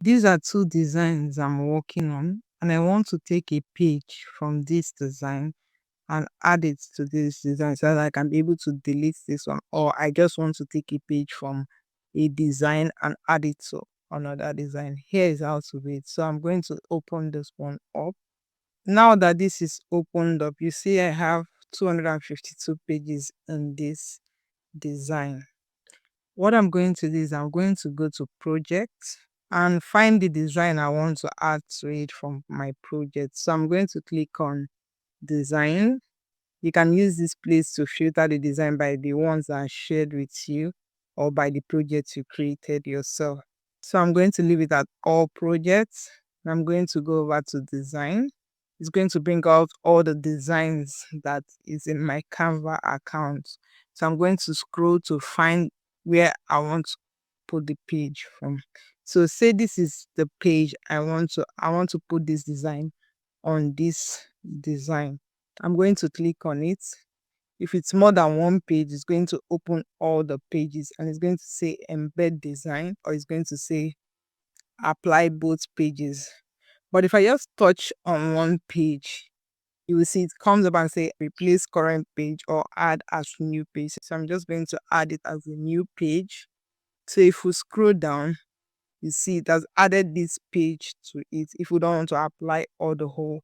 These are two designs I'm working on, and I want to take a page from this design and add it to this design so that I can be able to delete this one, or I just want to take a page from a design and add it to another design. Here is how to do it. So I'm going to open this one up. Now that this is opened up, you see I have 252 pages in this design. What I'm going to do is I'm going to go to project and find the design I want to add to it from my project. So I'm going to click on design. You can use this place to filter the design by the ones that are shared with you or by the project you created yourself. So I'm going to leave it at all projects. I'm going to go over to design. It's going to bring out all the designs that is in my Canva account. So I'm going to scroll to find where I want to put the page from. So say this is the page I want to put this design on this design. I'm going to click on it. If it's more than one page, it's going to open all the pages and it's going to say embed design, or it's going to say apply both pages. But if I just touch on one page, you will see it comes up and say replace current page or add as new page. So I'm just going to add it as a new page. So if we scroll down, you see it has added this page to it if we don't want to apply all the whole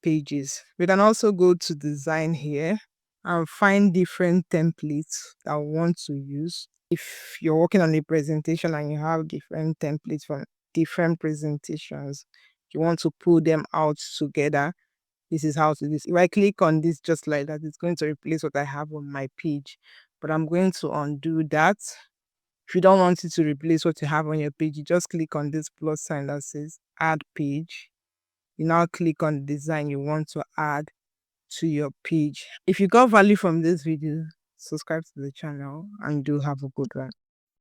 pages. We can also go to design here and find different templates that we want to use. If you're working on a presentation and you have different templates from different presentations, you want to pull them out together, this is how to do this. If I click on this just like that, it's going to replace what I have on my page. But I'm going to undo that. If you don't want it to replace what you have on your page, you just click on this plus sign that says add page. You now click on the design you want to add to your page. If you got value from this video, subscribe to the channel and do have a good one.